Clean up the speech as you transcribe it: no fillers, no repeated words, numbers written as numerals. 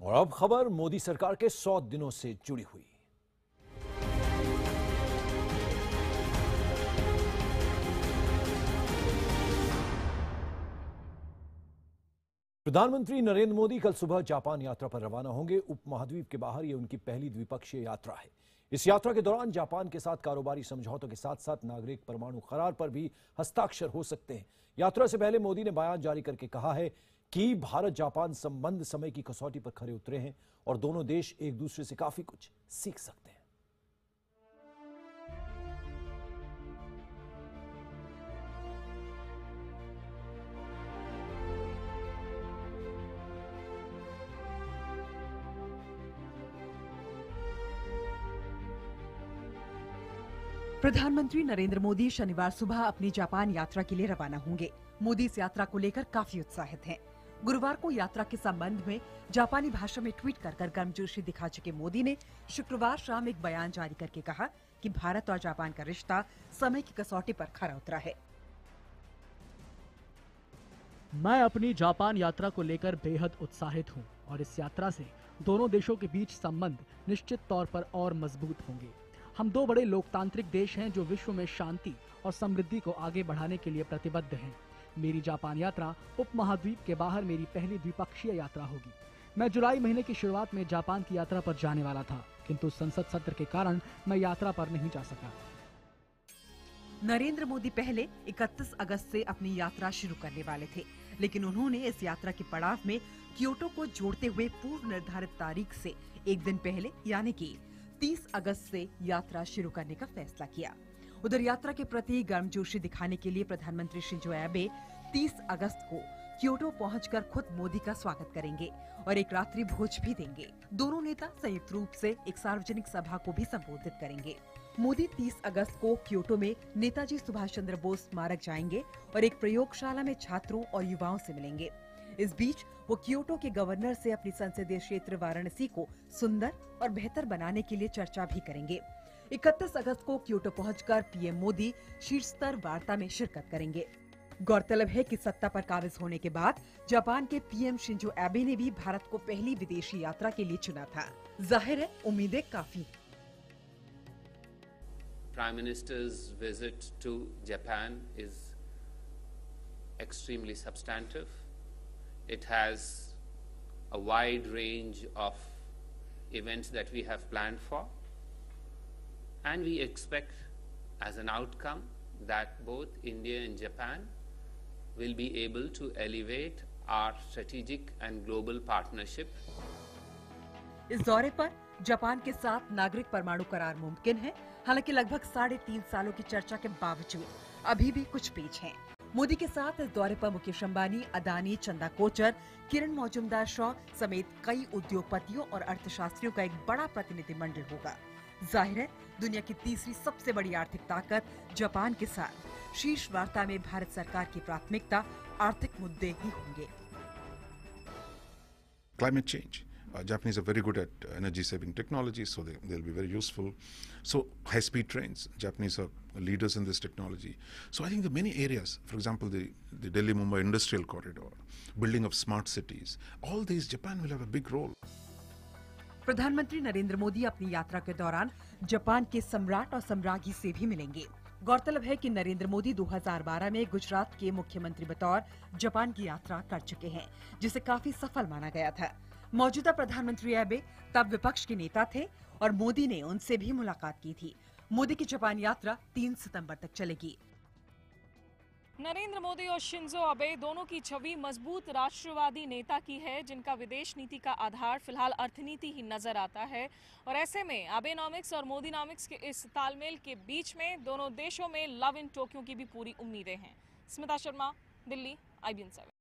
और अब खबर मोदी सरकार के 100 दिनों से जुड़ी हुई। प्रधानमंत्री नरेंद्र मोदी कल सुबह जापान यात्रा पर रवाना होंगे। उपमहाद्वीप के बाहर यह उनकी पहली द्विपक्षीय यात्रा है। इस यात्रा के दौरान जापान के साथ कारोबारी समझौतों के साथ साथ नागरिक परमाणु करार पर भी हस्ताक्षर हो सकते हैं। यात्रा से पहले मोदी ने बयान जारी करके कहा है कि भारत जापान संबंध समय की कसौटी पर खरे उतरे हैं और दोनों देश एक दूसरे से काफी कुछ सीख सकते हैं। प्रधानमंत्री नरेंद्र मोदी शनिवार सुबह अपनी जापान यात्रा के लिए रवाना होंगे। मोदी इस यात्रा को लेकर काफी उत्साहित हैं। गुरुवार को यात्रा के संबंध में जापानी भाषा में ट्वीट कर गर्मजोशी दिखा चुके मोदी ने शुक्रवार शाम एक बयान जारी करके कहा कि भारत और जापान का रिश्ता समय की कसौटी पर खरा उतरा है। मैं अपनी जापान यात्रा को लेकर बेहद उत्साहित हूं और इस यात्रा से दोनों देशों के बीच संबंध निश्चित तौर पर और मजबूत होंगे। हम दो बड़े लोकतांत्रिक देश हैं जो विश्व में शांति और समृद्धि को आगे बढ़ाने के लिए प्रतिबद्ध हैं। मेरी जापान यात्रा उपमहाद्वीप के बाहर मेरी पहली द्विपक्षीय यात्रा होगी। मैं जुलाई महीने की शुरुआत में जापान की यात्रा पर जाने वाला था, किंतु संसद सत्र के कारण मैं यात्रा पर नहीं जा सका। नरेंद्र मोदी पहले 31 अगस्त से अपनी यात्रा शुरू करने वाले थे, लेकिन उन्होंने इस यात्रा के पड़ाव में क्योटो को जोड़ते हुए पूर्व निर्धारित तारीख से एक दिन पहले यानी कि 30 अगस्त से यात्रा शुरू करने का फैसला किया। उधर यात्रा के प्रति गर्मजोशी दिखाने के लिए प्रधानमंत्री शिंजो एबे 30 अगस्त को क्योटो पहुंचकर खुद मोदी का स्वागत करेंगे और एक रात्रि भोज भी देंगे। दोनों नेता संयुक्त रूप से एक सार्वजनिक सभा को भी संबोधित करेंगे। मोदी 30 अगस्त को क्योटो में नेताजी सुभाष चंद्र बोस स्मारक जाएंगे और एक प्रयोगशाला में छात्रों और युवाओं से मिलेंगे। इस बीच वो क्योटो के गवर्नर से अपनी संसदीय क्षेत्र वाराणसी को सुंदर और बेहतर बनाने के लिए चर्चा भी करेंगे। 31 अगस्त को क्योटो पहुंचकर पीएम मोदी शीर्ष स्तर वार्ता में शिरकत करेंगे। गौरतलब है कि सत्ता पर काबिज होने के बाद जापान के पीएम शिंजो एबे ने भी भारत को पहली विदेशी यात्रा के लिए चुना था। जाहिर है उम्मीदें काफी। Prime Minister's visit to Japan is extremely substantive. It has a wide range of events that we have planned for, and we expect as an outcome that both India and Japan will be able to elevate our strategic and global partnership. इस दौरे पर Japan के साथ नागरिक परमाणु करार मुमकिन है। हालांकि लगभग 3.5 सालों की चर्चा के बावजूद अभी भी कुछ पेच हैं। मोदी के साथ इस दौरे पर मुकेश अंबानी, अदानी, चंदा कोचर, किरण मौजूमदार शॉ समेत कई उद्योगपतियों और अर्थशास्त्रियों का एक बड़ा प्रतिनिधिमंडल होगा। जाहिर है दुनिया की तीसरी सबसे बड़ी आर्थिक ताकत जापान के साथ शीर्ष वार्ता में भारत सरकार की प्राथमिकता आर्थिक मुद्दे ही होंगे। Climate change. Japanese are very good at energy-saving technology, so they'll be very useful. So high-speed trains, Japanese are leaders in this technology. So I think there are many areas, for example, the Delhi-Mumbai industrial corridor, building of smart cities, all these Japan will have a big role. प्रधानमंत्री नरेंद्र मोदी अपनी यात्रा के दौरान Japan के सम्राट और सम्राज्ञी से भी मिलेंगे। गौरतलब है कि नरेंद्र मोदी 2012 में गुजरात के मुख्यमंत्री बतौर जापान की यात्रा कर चुके हैं, जिसे काफी सफल माना गया था। मौजूदा प्रधानमंत्री एबे तब विपक्ष के नेता थे और मोदी ने उनसे भी मुलाकात की थी। मोदी की जापान यात्रा 3 सितंबर तक चलेगी। नरेंद्र मोदी और शिंजो अबे दोनों की छवि मजबूत राष्ट्रवादी नेता की है, जिनका विदेश नीति का आधार फिलहाल अर्थनीति ही नजर आता है। और ऐसे में अबेनॉमिक्स और मोदीनॉमिक्स के इस तालमेल के बीच में दोनों देशों में लव इन टोक्यो की भी पूरी उम्मीदें हैं। स्मिता शर्मा, दिल्ली, IBN7।